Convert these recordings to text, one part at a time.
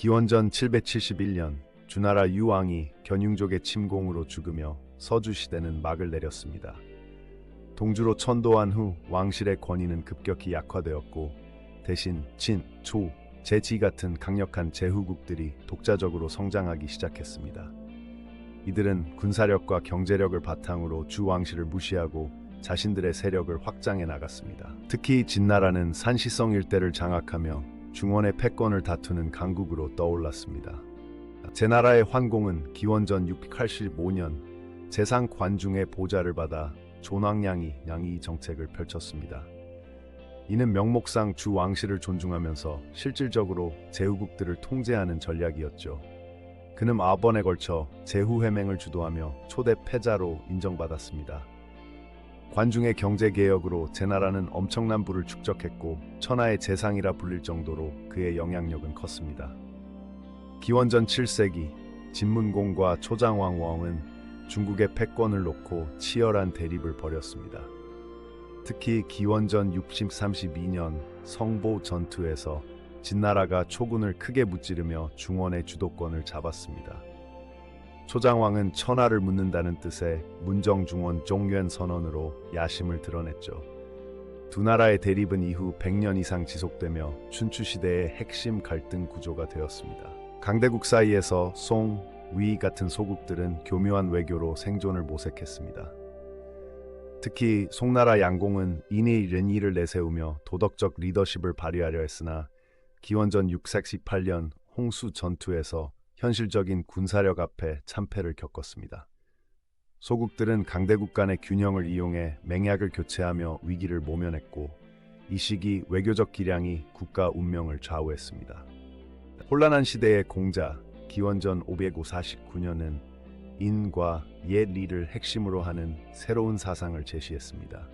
기원전 771년 주나라 유왕이 견융족의 침공으로 죽으며 서주시대는 막을 내렸습니다. 동주로 천도한 후 왕실의 권위는 급격히 약화되었고 대신 진, 조, 제지 같은 강력한 제후국들이 독자적으로 성장하기 시작했습니다. 이들은 군사력과 경제력을 바탕으로 주 왕실을 무시하고 자신들의 세력을 확장해 나갔습니다. 특히 진나라는 산시성 일대를 장악하며 중원의 패권을 다투는 강국으로 떠올랐습니다. 제나라의 환공은 기원전 685년 재상 관중의 보좌를 받아 존왕양이 양이 정책을 펼쳤습니다. 이는 명목상 주 왕실을 존중하면서 실질적으로 제후국들을 통제하는 전략이었죠. 그는 9번에 걸쳐 제후회맹을 주도하며 초대 패자로 인정받았습니다. 관중의 경제개혁으로 제나라는 엄청난 부를 축적했고 천하의 재상이라 불릴 정도로 그의 영향력은 컸습니다. 기원전 7세기 진문공과 초장왕왕은 중국의 패권을 놓고 치열한 대립을 벌였습니다. 특히 기원전 632년 성보 전투에서 진나라가 초군을 크게 무찌르며 중원의 주도권을 잡았습니다. 초장왕은 천하를 묻는다는 뜻의 문정중원 종uyền 선언으로 야심을 드러냈죠. 두 나라의 대립은 이후 100년 이상 지속되며 춘추시대의 핵심 갈등 구조가 되었습니다. 강대국 사이에서 송, 위 같은 소국들은 교묘한 외교로 생존을 모색했습니다. 특히 송나라 양공은 인의 렌이를 내세우며 도덕적 리더십을 발휘하려 했으나 기원전 618년 홍수 전투에서 현실적인 군사력 앞에 참패를 겪었습니다. 소국들은 강대국 간의 균형을 이용해 맹약을 교체하며 위기를 모면했고 이 시기 외교적 기량이 국가 운명을 좌우했습니다. 혼란한 시대의 공자 기원전 549년은 인과 예리를 핵심으로 하는 새로운 사상을 제시했습니다.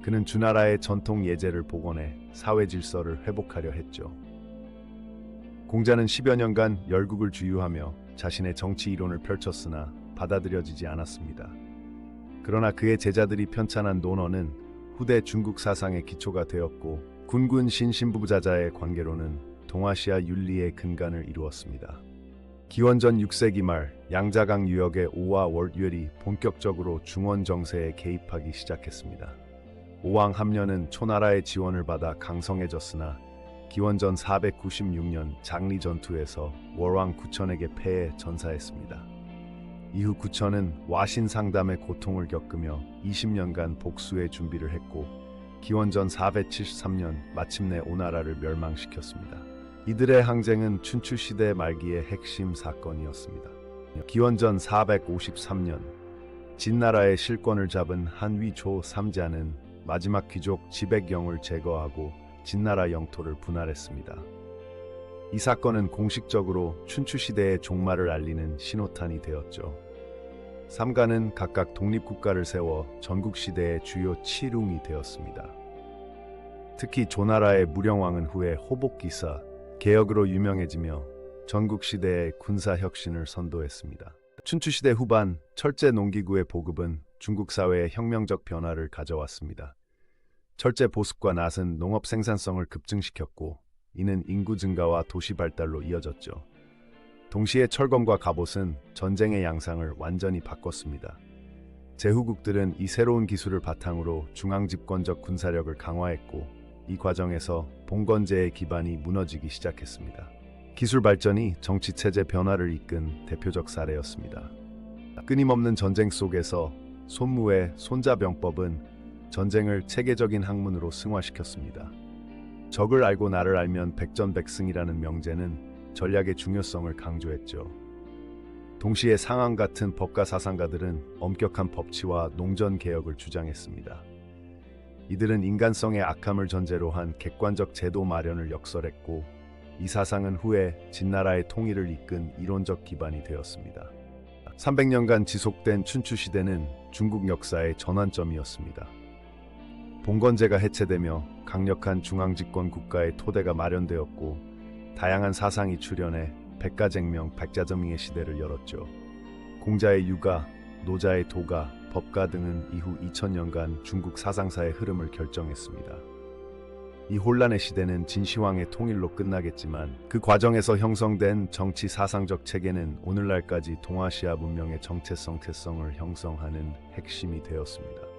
그는 주나라의 전통 예제를 복원해 사회 질서를 회복하려 했죠. 공자는 10여 년간 열국을 주유하며 자신의 정치 이론을 펼쳤으나 받아들여지지 않았습니다. 그러나 그의 제자들이 편찬한 논어는 후대 중국 사상의 기초가 되었고 군군 신신부자자의 관계로는 동아시아 윤리의 근간을 이루었습니다. 기원전 6세기 말 양자강 유역의 오와 월율이 본격적으로 중원 정세에 개입하기 시작했습니다. 오왕 함려는 초나라의 지원을 받아 강성해졌으나 기원전 496년 장리 전투에서 월왕 구천에게 패해 전사했습니다. 이후 구천은 와신 상담의 고통을 겪으며 20년간 복수의 준비를 했고 기원전 473년 마침내 오나라를 멸망시켰습니다. 이들의 항쟁은 춘추시대 말기의 핵심 사건이었습니다. 기원전 453년 진나라의 실권을 잡은 한위조 3자는 마지막 귀족 지백영을 제거하고 진나라 영토를 분할했습니다. 이 사건은 공식적으로 춘추시대의 종말을 알리는 신호탄이 되었죠. 삼가는 각각 독립국가를 세워 전국시대의 주요 치룽이 되었습니다. 특히 조나라의 무령왕은 후에 호복기사, 개혁으로 유명해지며 전국시대의 군사혁신을 선도했습니다. 춘추시대 후반 철제 농기구의 보급은 중국 사회에 혁명적 변화를 가져왔습니다. 철제 보습과 낫은 농업 생산성을 급증시켰고 이는 인구 증가와 도시 발달로 이어졌죠. 동시에 철검과 갑옷은 전쟁의 양상을 완전히 바꿨습니다. 제후국들은 이 새로운 기술을 바탕으로 중앙집권적 군사력을 강화했고 이 과정에서 봉건제의 기반이 무너지기 시작했습니다. 기술 발전이 정치체제 변화를 이끈 대표적 사례였습니다. 끊임없는 전쟁 속에서 손무의 손자병법은 전쟁을 체계적인 학문으로 승화시켰습니다. 적을 알고 나를 알면 백전백승이라는 명제는 전략의 중요성을 강조했죠. 동시에 상황 같은 법가 사상가들은 엄격한 법치와 농전 개혁을 주장했습니다. 이들은 인간성의 악함을 전제로 한 객관적 제도 마련을 역설했고 이 사상은 후에 진나라의 통일을 이끈 이론적 기반이 되었습니다. 300년간 지속된 춘추시대는 중국 역사의 전환점이었습니다. 봉건제가 해체되며 강력한 중앙집권 국가의 토대가 마련되었고 다양한 사상이 출현해 백가쟁명, 백자점명의 시대를 열었죠. 공자의 유가, 노자의 도가, 법가 등은 이후 2000년간 중국 사상사의 흐름을 결정했습니다. 이 혼란의 시대는 진시황의 통일로 끝나겠지만 그 과정에서 형성된 정치 사상적 체계는 오늘날까지 동아시아 문명의 정체성을 형성하는 핵심이 되었습니다.